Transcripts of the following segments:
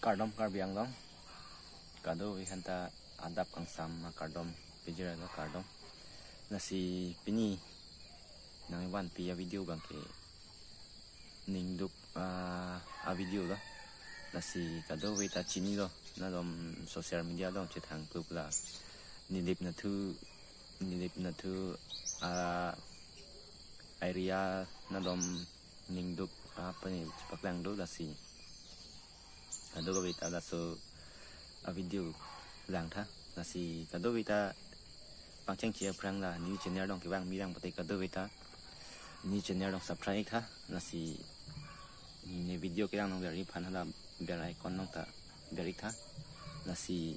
Kardom karbiang dong. Kado ihanta adap kang sama kardom pijira do kardom. Nasi pini nang iwan pia video bang ke ningduk a video do. Nasi kado wita chini do na dom sosial media dom cetang klub la nilip na tu area na dom ningduk apa ni paklang do nasi kado wita la so a video lang tha nasi kado wita pangcheng chia prang la new channel dong kibang mirang pati kado wita new channel dong subscribe tha nasi ni video kirang nong beri phan hala bel icon nong ta beri tha nasi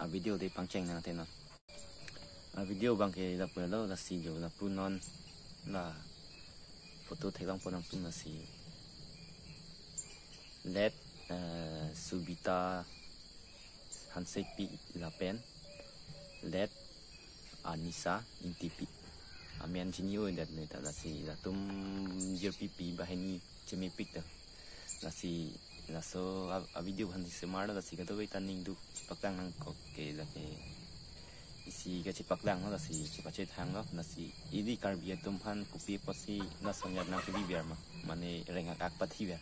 a video de pangcheng nang tena a video bang ke la pelo nasi jo la punon la foto thekang ponang tu nasi let Subita Hansepi Lapen let Anissa Intipi Amian Jinio dat neta nasi latum jirpipi bahani cemipik dah nasi laso a video han semar nasi kata wei taning du paklang nang ko ke la ke isi ka cipaklang no nasi cipace thang no nasi idi karbia tumhan kupi pasi nasonyat nang kibi biar ma mane rengak ak pathi biar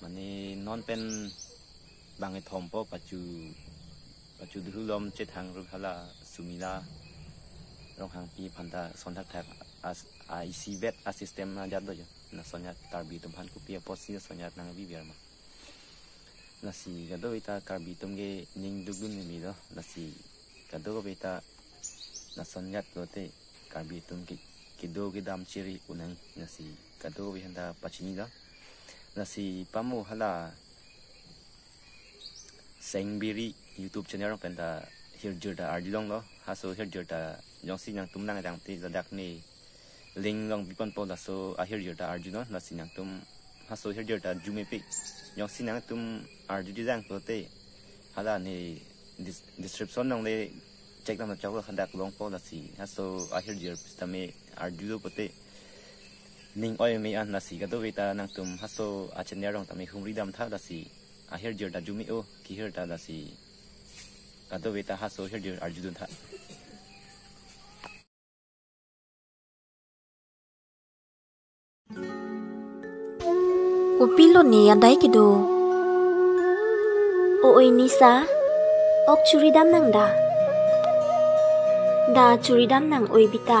mane non pen bangai thompo pacu dulu lom cet hang ru hala sumila rong hang pi phanta sontak thak IC vet assistant na jat do jo na sonya tarbi tum han kupi posi sonya nang bi biar ma nasi gado ita karbi tum ge ning dugun ni do nasi gado go beta na sonya do te karbi tum ki do ge dam chiri unang nasi gado go handa pachini do nasi pamu hala sengbiri YouTube channel pen ta hirjur da ardilong lo haso hirjur da jongsi nang tum nang dang ti zadak ni ling long bipon po da so a hirjur da arjuno nasi nang tum haso hirjur da jumepi jongsi nang tum arjudi dang po te hala ni description nang le check nang chaw khandak long po nasi haso a hirjur stame arjudo po te ning oi me an nasi ga do wita nang tum haso a channel rong tami humri dam tha nasi a hirjur da jumi o ki hir da nasi ga do wita haso hirjur arjudun tha Upilo ni adai kido oi nisa ok churidam nang da churidam nang oi bita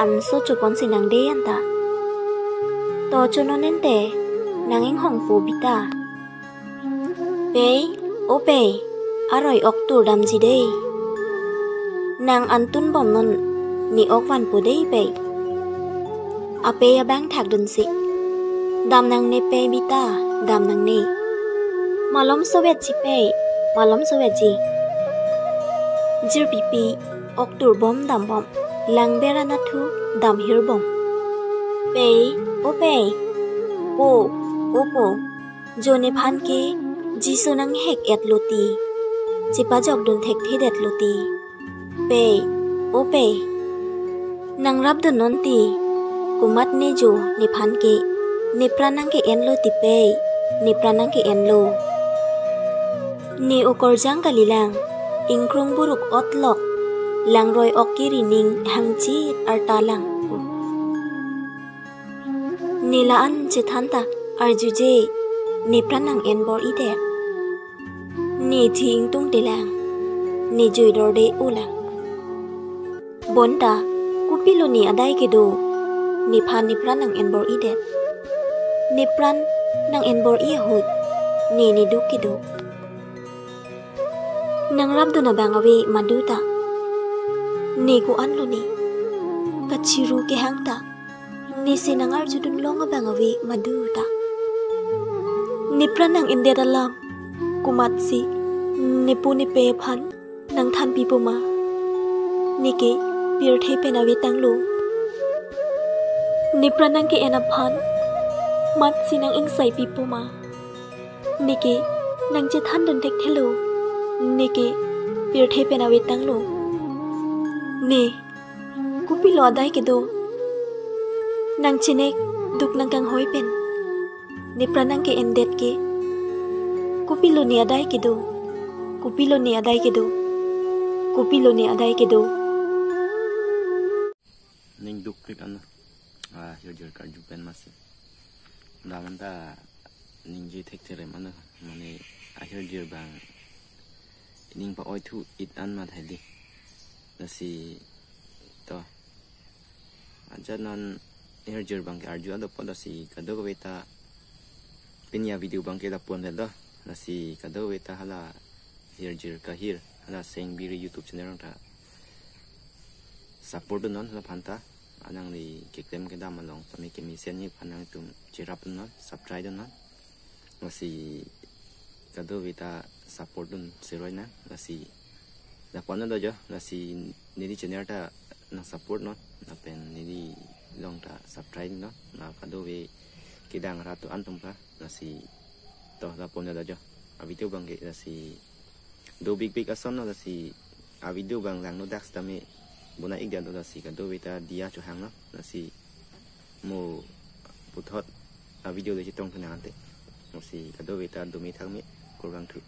anso chopon sinang de anta to chononente nanging hongpo bita pe aroi ok tur dam ji dei nang antun bom non ni ok van po dei pe ape ya bang thak dun sik dam nang ne pe bita dam nang ne malom sovet ji pe malom sovet ji jir pipi ok tur bom dam bom lang bera na thu dam hir bom pe po jone phan ke jisu nang hek et loti chipa jok dun thek thi det loti pe nang rab dun non ti kumat ne jo ni phan ke ni pranang ke en lo ti pe ni pranang ke en lo ni okor jang kalilang ingkrung buruk otlok lang roi okiri ning hangchi artalang nilaan chithanta arjuje ni pranang en bor ide ni thing tung telang ni juidor de ulang bonda kupilo ni adai kedo ni phan ni pranang en bor ide ni pran nang en bor i hut ni du kedo nang rabdu na bangawi maduta ni ko anlo ni kachiru ke hangta ni sinangar judun longa bangawi maduta ni pranang inde dalam kumatsi ni puni pe phan nang than pipoma ni ke pir the penawi tanglo ni pranang ke ena phan mat sinang ing sai pipoma ni ke nang je than dan tek thelo ni ke pir the penawi tanglo ni kupilo adai ke do nang chinek duk nang kang hoi pen ni pranang ke endet ke Kupilo ni adai kedo. Kupilo ni adai kedo. Kupilo ni adai kedo. Ning duk klik anu. Hirjir karju pen masih. Dalam ta ning ji tek tere mana mane hirjir bang. Ning pa oi tu it an ma thali. Nasi to. Aja non hirjir bang karju ado pada si kado beta pinya video bang kita pun dah. Nasi kado beta hala hirjir kahir hala seng biri YouTube channel ta. Support non hala phanta anang li kiklem ke da malong pami ke misen ni phanang tum chirap non subscribe non nasi kado beta support dun seroi na nasi da pon do jo nasi nidi channel ta na support non na pen nidi long ta subscribe non na kado we kidang ratu antum pa nasi to da pon do jo a video bang ke nasi do big ason no nasi a video bang lang no dax tami buna ik dia do nasi kado beta dia chu hang no nasi mo puthot a video de chitong thana ante nasi kado beta do mi thang mi kurang thu